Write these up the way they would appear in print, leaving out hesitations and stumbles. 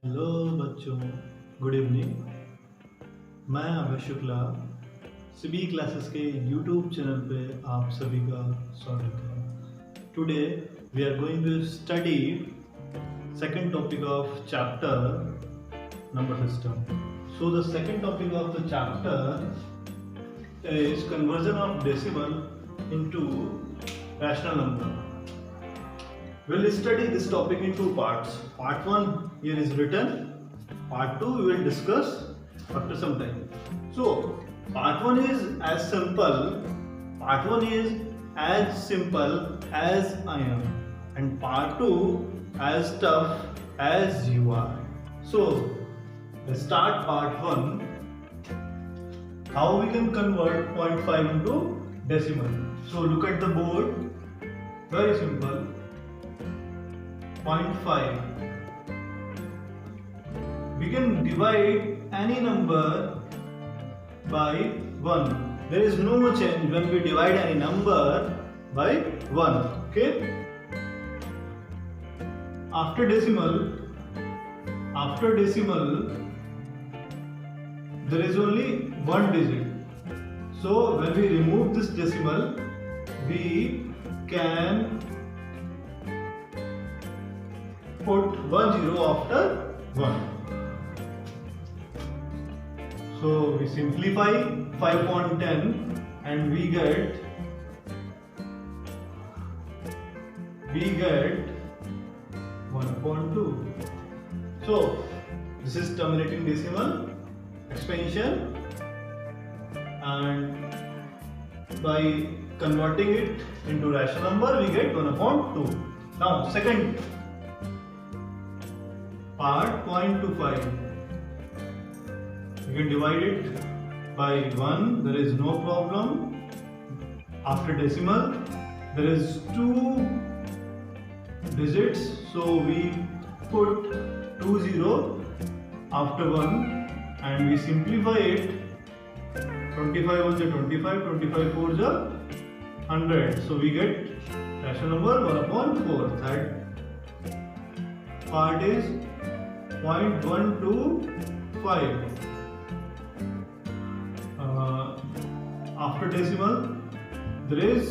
Hello बच्चों, good evening. मैं Abhay Shukla CB classes के यूट्यूब चैनल पे आप सभी का स्वागत है। Today we are going to study second topic of chapter number system. So the second topic of the chapter is conversion of decimal into rational number. We'll study this topic in two parts. Part 1 here is written. Part 2 we will discuss after some time. So, part 1 is as simple. Part 1 is as simple as I am. And part 2 as tough as you are. So, let's start part 1. How we can convert 0.5 into decimal. So, look at the board. Very simple. 0.5. We can divide any number by 1. There is no change when we divide any number by 1. Okay? After decimal, there is only one digit. So when we remove this decimal, we can put 1 0 after 1. So we simplify 5.10 and we get 1.2. So this is terminating decimal expansion, and by converting it into rational number we get 1/2. Now second part, 0.25. You can divide it by 1. There is no problem. After decimal, there is 2 digits, so we put 2 0 after 1 and we simplify it. 25 1 is 25, 25 4 is 100. So we get rational number 1/4. That part is 0.125. After decimal, there is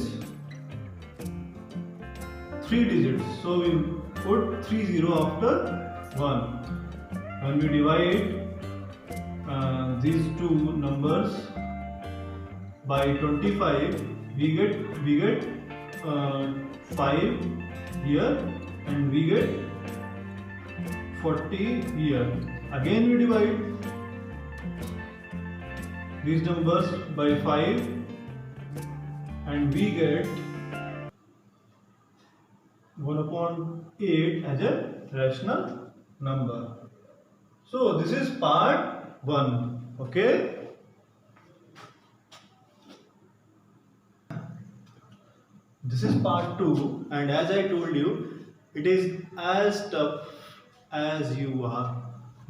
3 digits, so we put 3 0 after 1. When we divide these two numbers by 25, we get 5 here and we get 40 here. Again we divide these numbers by 5 and we get 1/8 as a rational number. So this is part 1. Okay. This is part 2, and as I told you, it is as tough as you are,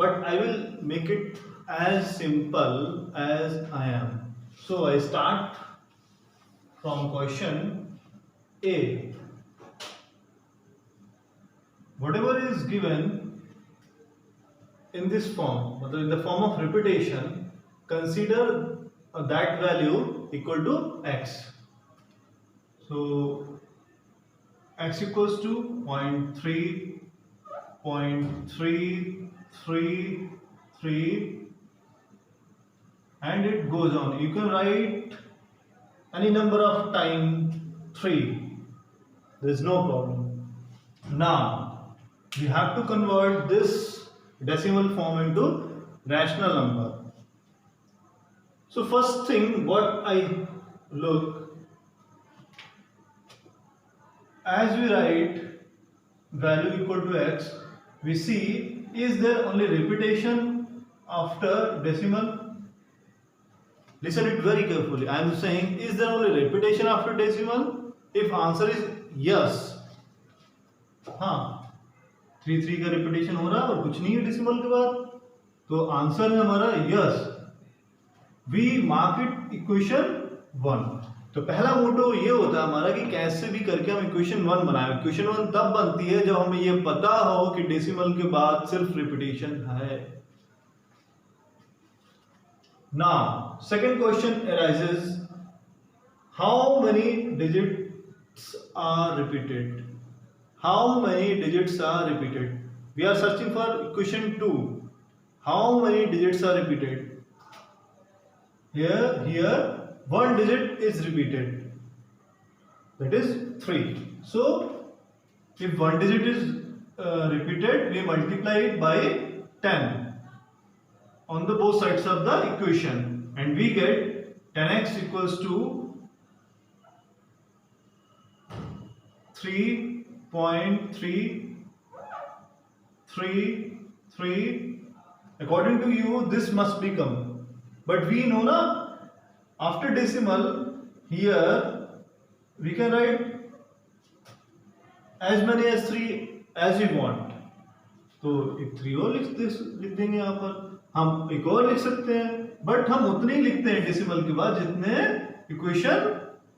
but I will make it as simple as I am. So I start from question A. Whatever is given in this form, in the form of repetition, consider that value equal to x. So x equals to 0.3333, and it goes on. You can write any number of time 3. There is no problem. Now we have to convert this decimal form into rational number. So first thing what I look, as we write value equal to x, we see is there only repetition after decimal. Listen it very carefully. I am saying is there only repetition after decimal? If answer is yes, हाँ 3 का repetition हो रहा है और कुछ नहीं है decimal के बाद, तो आंसर है हमारा yes. We mark it equation 1. तो पहला मोटो ये होता है हमारा कि कैसे भी करके हम इक्वेशन 1 बनाए। इक्वेशन 1 तब बनती है जब हमें ये पता हो कि डेसिमल के बाद सिर्फ रिपीटेशन है। Now second question arises, how many digits are repeated? How many digits are repeated? We are searching for equation 2. How many digits are repeated? Here one digit is repeated, that is 3. So if one digit is repeated, we multiply it by 10 on the both sides of the equation, and we get 10x equals to 3.333. According to you, this must become, but we know na, after decimal here we can write as many as 3 as we want. तो एक 3 और लिख देंगे यहाँ पर, हम एक और लिख सकते हैं, बट हम उतने ही लिखते हैं डेसिमल के बाद जितने इक्वेशन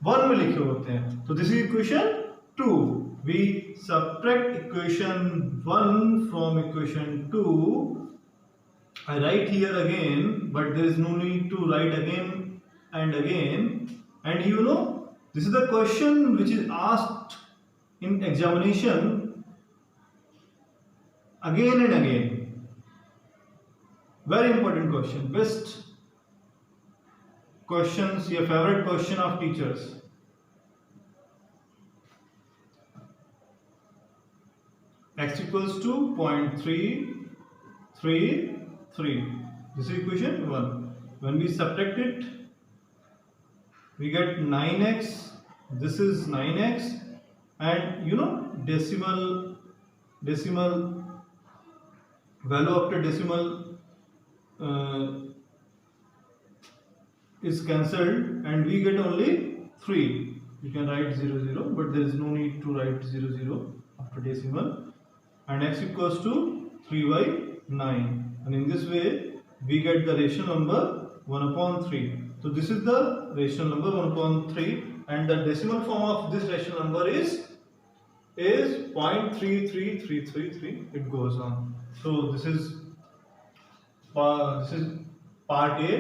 1 में लिखे होते हैं। तो this is equation 2. We subtract equation 1 from equation 2. I write here again, but there is no need to write again and again. And you know, this is the question which is asked in examination again and again. Very important question. Best questions, your favorite question of teachers. X equals to 0.333. This is equation 1. When we subtract it, we get 9x. This is 9x, and you know, decimal value after decimal is cancelled, and we get only 3. You can write 0 0, but there is no need to write 0 0 after decimal. And x equals to 3 by 9, and in this way we get the rational number 1/3. So this is the rational number 1/3, and the decimal form of this rational number is 0.33333. It goes on. So this is part A,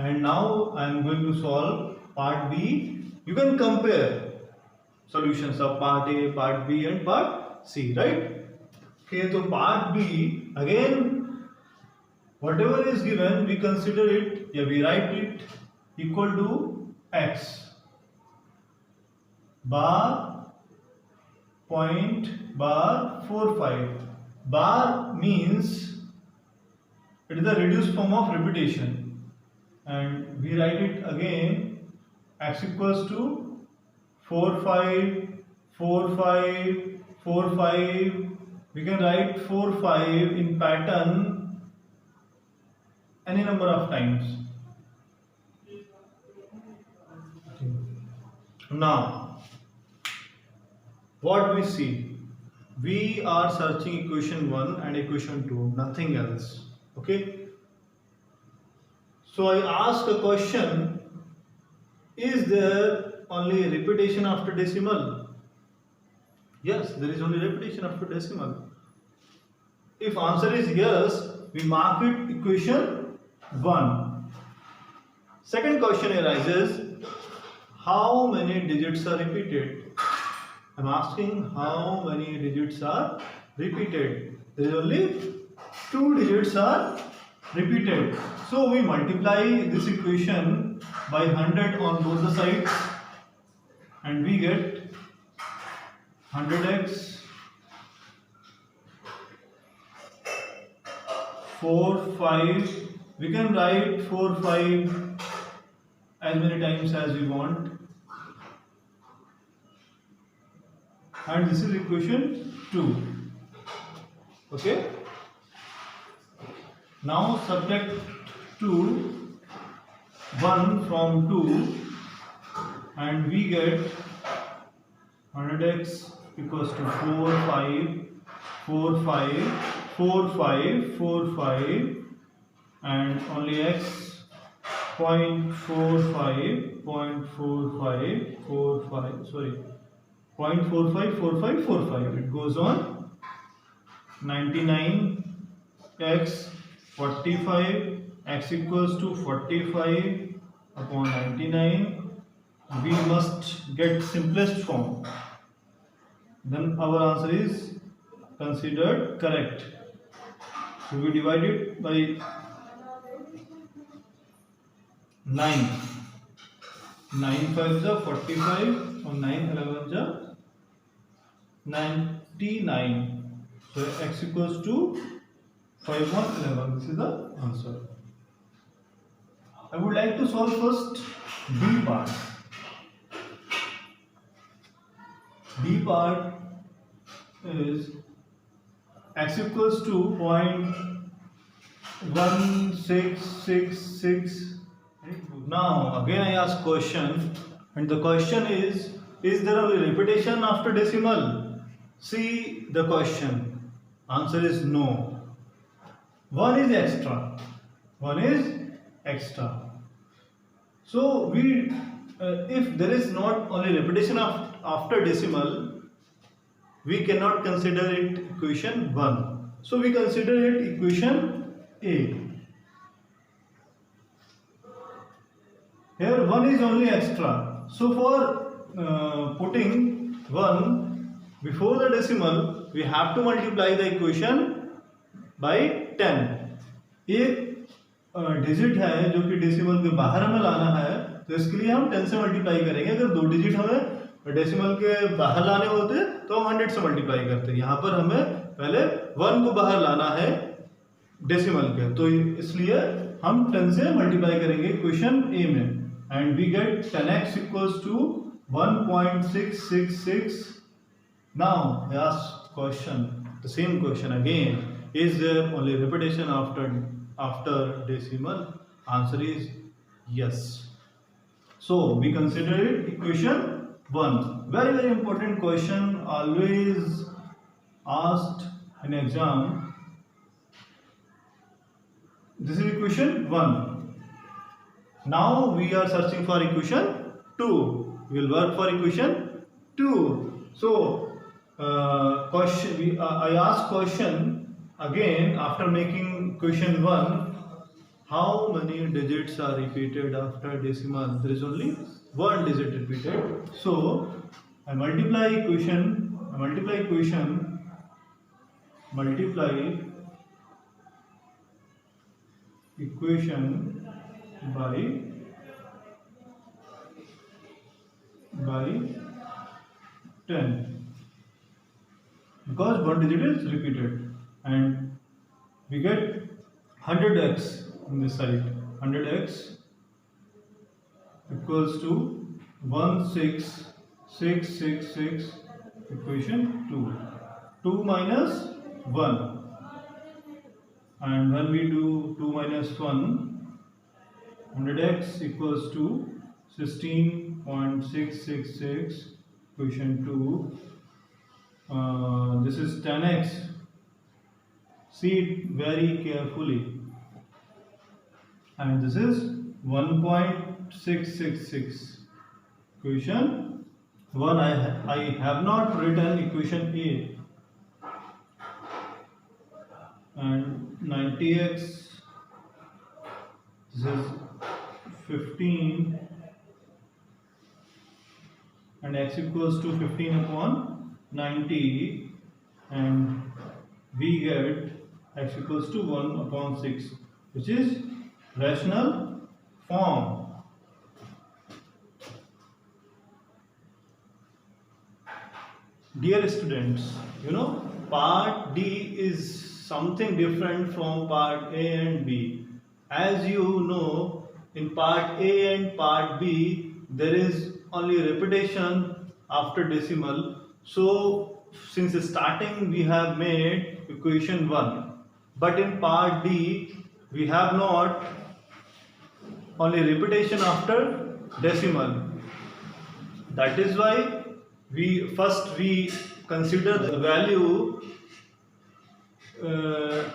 and now I am going to solve part B. You can compare solutions of part A, part B and part C, right? Okay, so part B, again whatever is given we consider it, we write it equal to x bar point bar 45. Bar means it is the reduced form of repetition, and we write it again x equals to 45. We can write 45 in pattern any number of times. Now what we see, we are searching equation 1 and equation 2, nothing else. Okay, so I ask a question, is there only repetition after decimal? Yes, there is only repetition after decimal. If answer is yes, we mark it equation 1. Second question arises, how many digits are repeated? I am asking how many digits are repeated. There is only 2 digits are repeated. So we multiply this equation by 100 on both the sides, and we get 100x 4 5. We can write 4 5 as many times as we want, and this is equation 2. Okay, now subtract 1 from 2, and we get 100x equals to 4 5, and only x 0.4545. It goes on 99x 45, x equals to 45 upon 99. We must get simplest form. Then our answer is considered correct. So we divide it by 9. 9 5 is 45 और 9 11 is 99. So x equals to 5 1 11. This is the answer. I would like to solve first B part. B part is x equals to 0.1666. Now again I ask question, and the question is there a repetition after decimal? See the question. Answer is no. One is extra. So we if there is not only repetition after decimal, we cannot consider it equation 1. So we consider it equation A. Here 1 is only extra. So for putting 1 before the decimal, we have to multiply the equation by 10. एक digit है जो कि decimal के बाहर हमें लाना है, तो इसके लिए हम 10 से मल्टीप्लाई करेंगे. अगर दो डिजिट हमें डेसिमल के बाहर लाने होते तो हम 100 से मल्टीप्लाई करते. यहाँ पर हमें पहले 1 को बाहर लाना है डेसिमल के, तो इसलिए हम 10 से मल्टीप्लाई करेंगे इक्वेशन ए में, and we get 10x equals to 1.666. Now I ask question, the same question again. Is there only repetition after decimal? Answer is yes. So we consider it equation 1. Very important question, always asked in exam. This is equation 1. Now we are searching for equation 2. We will work for equation 2. So I ask question again after making equation 1. How many digits are repeated after decimal? There is only one digit repeated. So I multiply equation by 10, because one digit is repeated, and we get 100x on this side. 100x equals to 16666 equation 2. 2 minus 1, and when we do 2 minus 1, 100x equals to 16.666 equation 2. This is 10x. See it very carefully. And this is 1.666 equation 1. I have not written equation A. And 90x, this is 15, and x equals to 15 upon 90, and we get x equals to 1 upon 6, which is rational form. Dear students, part D is something different from part A and B. As you know, in part A and part B, there is only repetition after decimal. So since the starting we have made equation 1, but in part D we have not only repetition after decimal. That is why we consider the value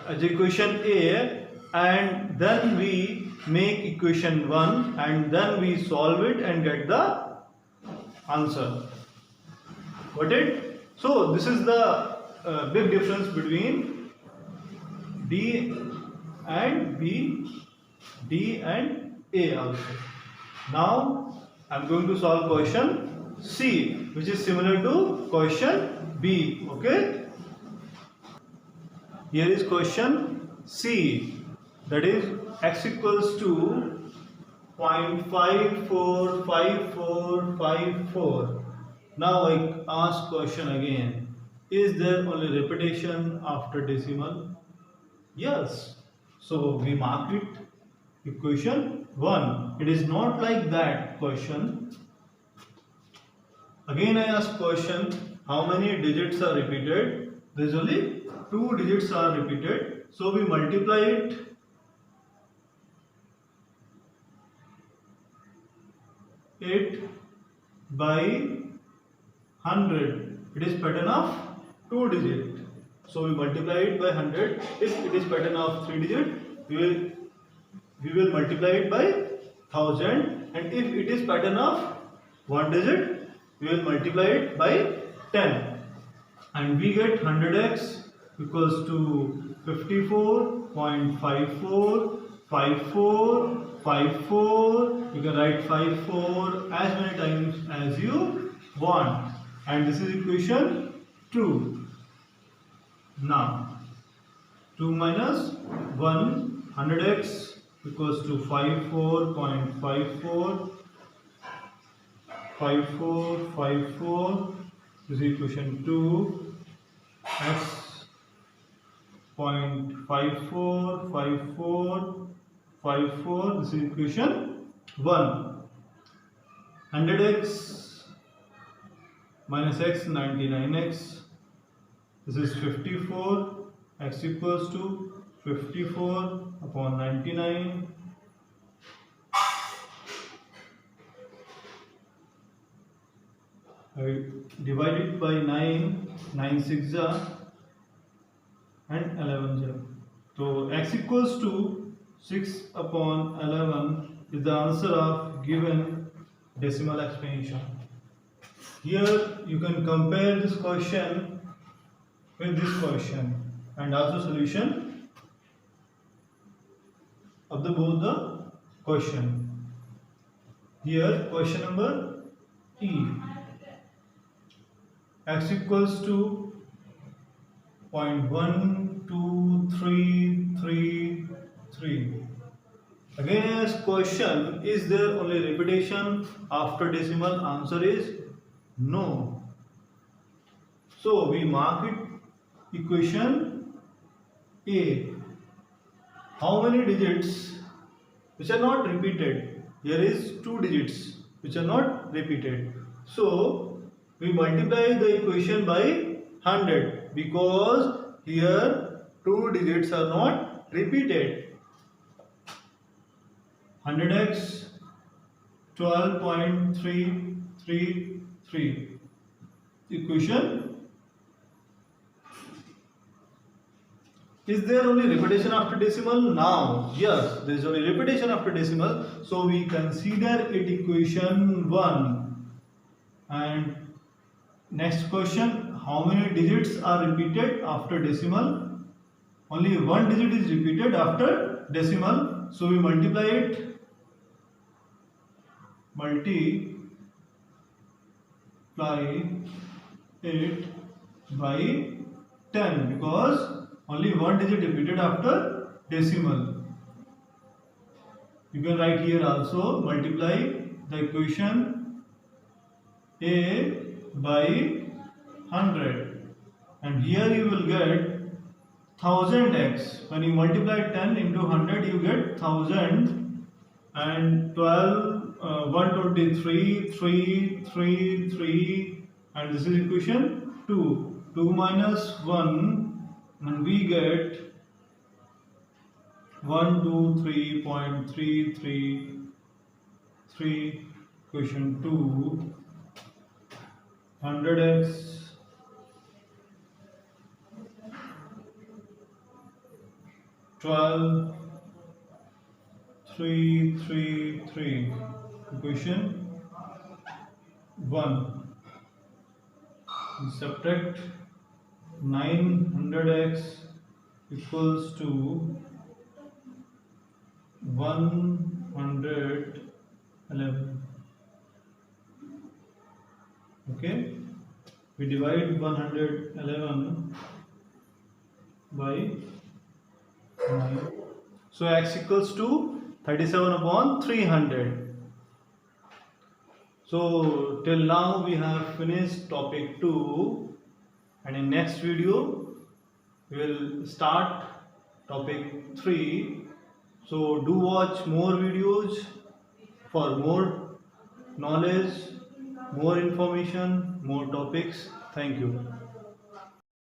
as equation A and then we make equation 1 and then we solve it and get the answer. Got it? So this is the big difference between D and B, D and A also. Now I am going to solve question C, which is similar to question B. Okay. Here is question C, that is x equals to 0.545454. Now I ask question again, is there only repetition after decimal? Yes. So we marked it equation 1. It is not like that question. Again I ask question, how many digits are repeated? There is only 2 digits are repeated. So we multiply it by 100. It is pattern of 2 digit. So we multiply it by 100. If it is pattern of 3 digit, we will multiply it by 1000. And if it is pattern of 1 digit, we will multiply it by 10. And we get 100x equals to 54.545454. You can write 54 as many times as you want. And this is equation 2. Now 2 minus 1, 100x equals to 54.5454. This is equation 2. X 0.545454. This is equation 1. 100x minus x, 99x. This is 54. X equals to 54 upon 99. I divide it by 9. 9 6 and 11. So x equals to 6 upon 11 is the answer of given decimal expansion. Here you can compare this question with this question and also solution of both the question. Here question number E. X equals to 0.12333. Again as question, is there only repetition after decimal? Answer is no. So we mark it equation A. How many digits which are not repeated? Here is 2 digits which are not repeated. So we multiply the equation by 100 because here 2 digits are not repeated. 100x 12.333 equation. Is there only repetition after decimal? Now yes, there is only repetition after decimal, so we consider it equation 1. And next question, how many digits are repeated after decimal? Only 1 digit is repeated after decimal, so we multiply it by 10 because only 1 digit repeated after decimal. You can write here also, multiply the equation A by 100 and here you will get 1000x. When you multiply 10 into 100 you get 1000 and 123 333 and this is equation 2. 2 minus 1 and we get 123.333 equation 2. 100x 12 333. Equation 1. Subtract 900x equals to 111. Okay, we divide 111 by 9. So x equals to 37 upon 300. So till now we have finished topic 2, and in next video we will start topic 3. So do watch more videos for more knowledge, more information, more topics. Thank you.